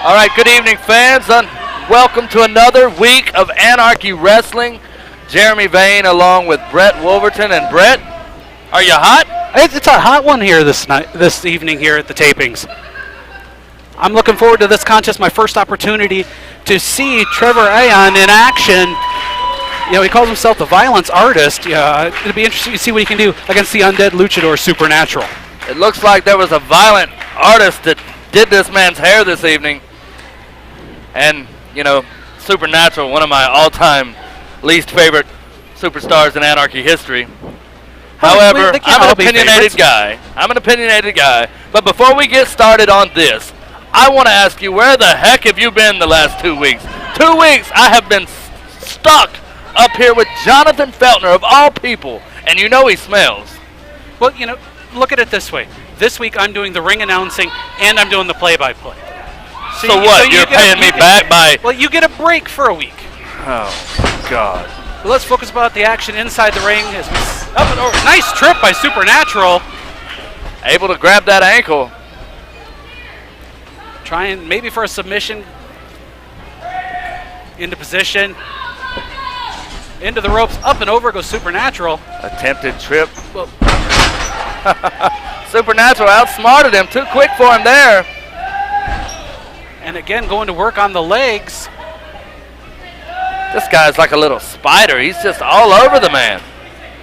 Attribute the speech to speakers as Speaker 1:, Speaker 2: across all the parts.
Speaker 1: All right, good evening, fans. Welcome to another week of Anarchy Wrestling. Jeremy Vane along with Brett Wolverton. And Brett, are you hot?
Speaker 2: It's a hot one here this evening here at the tapings. I'm looking forward to this contest, my first opportunity to see Trever Aeon in action. You know, he calls himself the violence artist. It'll be interesting to see what he can do against the undead luchador Supernatural.
Speaker 1: It looks like there was a violent artist that did this man's hair this evening. And, you know, Supernatural, one of my all-time least favorite superstars in Anarchy history. However, I'm an opinionated guy. But before we get started on this, I want to ask you, where the heck have you been the last 2 weeks? 2 weeks I have been stuck up here with Jonathan Feltner, of all people, and you know he smells.
Speaker 2: Well, you know, look at it this way. This week I'm doing the ring announcing and I'm doing the play-by-play.
Speaker 1: So you're paying me back by...
Speaker 2: Well, you get a break for a week.
Speaker 1: Oh, God.
Speaker 2: Well, let's focus about the action inside the ring. As we up and over. Nice trip by Supernatural.
Speaker 1: Able to grab that ankle.
Speaker 2: Trying maybe for a submission. Into position. Into the ropes. Up and over goes Supernatural.
Speaker 1: Attempted trip.
Speaker 2: Well,
Speaker 1: Supernatural outsmarted him. Too quick for him there.
Speaker 2: And again, going to work on the legs.
Speaker 1: This guy's like a little spider. He's just all over the man.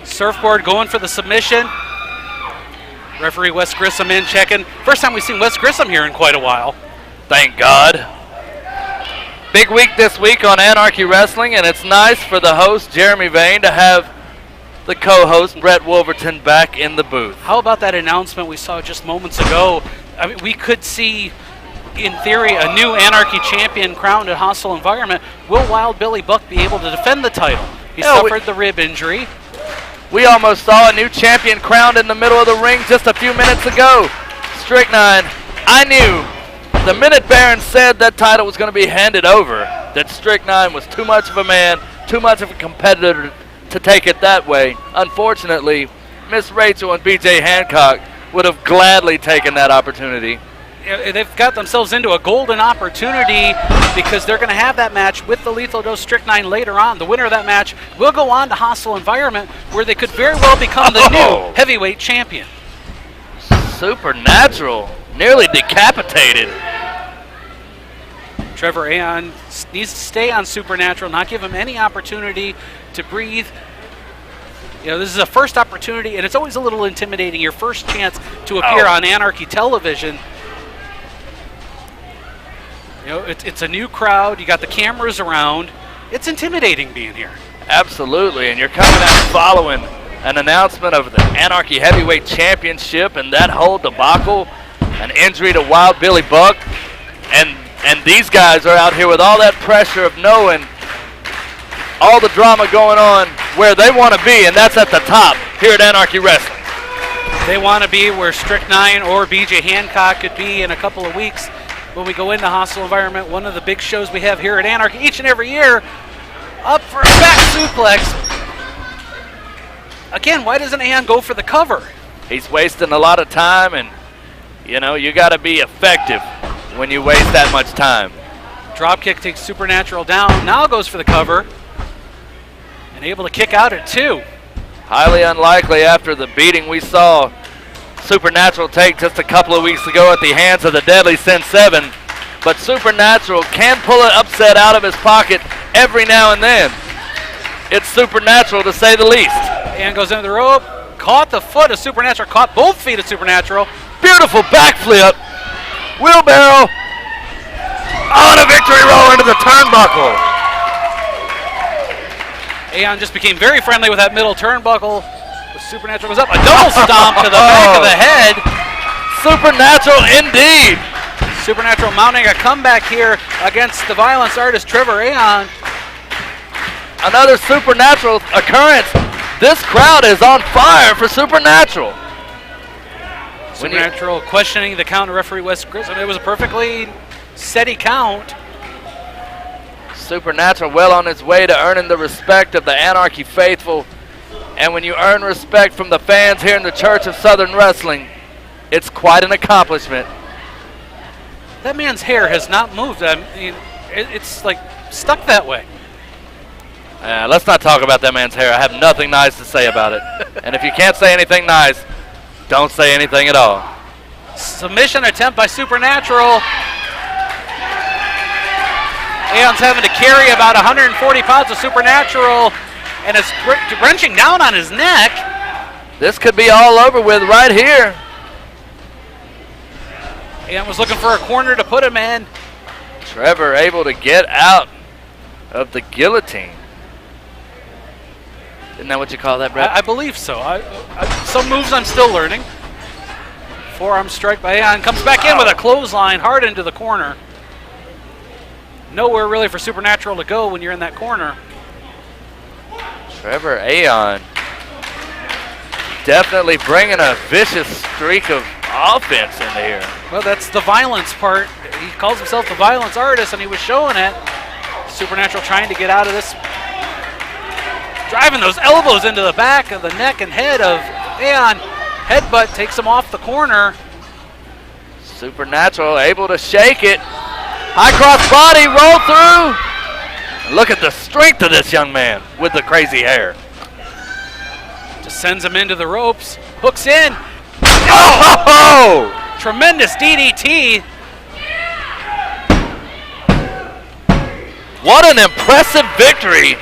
Speaker 2: Surfboard going for the submission. Referee Wes Grissom in checking. First time we've seen Wes Grissom here in quite a while.
Speaker 1: Thank God. Big week this week on Anarchy Wrestling, and it's nice for the host, Jeremy Vane, to have the co-host, Brett Wolverton, back in the booth.
Speaker 2: How about that announcement we saw just moments ago? I mean, we could see, in theory, a new Anarchy champion crowned at hostile environment. Will Wild Billy Buck be able to defend the title? He suffered the rib injury.
Speaker 1: We almost saw a new champion crowned in the middle of the ring just a few minutes ago. Strychnine, I knew the minute Baron said that title was going to be handed over, that Strychnine was too much of a man, too much of a competitor to take it that way. Unfortunately, Miss Rachel and BJ Hancock would have gladly taken that opportunity.
Speaker 2: They've got themselves into a golden opportunity because they're going to have that match with the Lethal Dose Strychnine later on. The winner of that match will go on to hostile environment where they could very well become the new heavyweight champion.
Speaker 1: Supernatural, nearly decapitated.
Speaker 2: Trever Aeon needs to stay on Supernatural, not give him any opportunity to breathe. You know, this is a first opportunity, and it's always a little intimidating, your first chance to appear on Anarchy television. You know, it's a new crowd. You got the cameras around. It's intimidating being here.
Speaker 1: Absolutely, and you're coming out following an announcement of the Anarchy Heavyweight Championship and that whole debacle, an injury to Wild Billy Buck, and these guys are out here with all that pressure of knowing all the drama going on where they want to be, and that's at the top here at Anarchy Wrestling.
Speaker 2: They want to be where Strychnine or BJ Hancock could be in a couple of weeks. When we go into hostile environment, one of the big shows we have here at Anarchy each and every year, up for a back suplex. Again, why doesn't Aeon go for the cover?
Speaker 1: He's wasting a lot of time, and, you know, you got to be effective when you waste that much time.
Speaker 2: Dropkick takes Supernatural down, now goes for the cover, and able to kick out at 2.
Speaker 1: Highly unlikely after the beating we saw Supernatural take just a couple of weeks ago at the hands of the Deadly Sin 7, but Supernatural can pull an upset out of his pocket every now and then. It's Supernatural, to say the least.
Speaker 2: And goes into the rope, caught the foot of Supernatural, caught both feet of Supernatural.
Speaker 1: Beautiful backflip, wheelbarrow, on a victory roll into the turnbuckle.
Speaker 2: Aeon just became very friendly with that middle turnbuckle. Supernatural goes up, a double stomp to the back of the head.
Speaker 1: Supernatural indeed.
Speaker 2: Supernatural mounting a comeback here against the violence artist Trever Aeon.
Speaker 1: Another Supernatural occurrence. This crowd is on fire for Supernatural.
Speaker 2: Supernatural questioning the count of referee Wes Grissom. It was a perfectly steady count.
Speaker 1: Supernatural well on its way to earning the respect of the Anarchy faithful. And when you earn respect from the fans here in the Church of Southern Wrestling, it's quite an accomplishment.
Speaker 2: That man's hair has not moved. I mean, it's like stuck that way.
Speaker 1: Let's not talk about that man's hair. I have nothing nice to say about it. And if you can't say anything nice, don't say anything at all.
Speaker 2: Submission attempt by Supernatural. Aeon's having to carry about 140 pounds of Supernatural, and it's wrenching down on his neck.
Speaker 1: This could be all over with right here.
Speaker 2: Aeon was looking for a corner to put him in.
Speaker 1: Trever able to get out of the guillotine. Isn't that what you call that, Brett?
Speaker 2: I believe so. Some moves I'm still learning. Forearm strike by Aeon. Comes back in with a clothesline hard into the corner. Nowhere really for Supernatural to go when you're in that corner.
Speaker 1: Trever Aeon definitely bringing a vicious streak of offense into here.
Speaker 2: Well, that's the violence part. He calls himself the violence artist, and he was showing it. Supernatural trying to get out of this. Driving those elbows into the back of the neck and head of Aeon. Headbutt takes him off the corner.
Speaker 1: Supernatural able to shake it. High cross body, roll through. And look at the strength of this young man with the crazy hair.
Speaker 2: Just sends him into the ropes. Hooks in.
Speaker 1: Oh!
Speaker 2: Tremendous DDT.
Speaker 1: What an impressive victory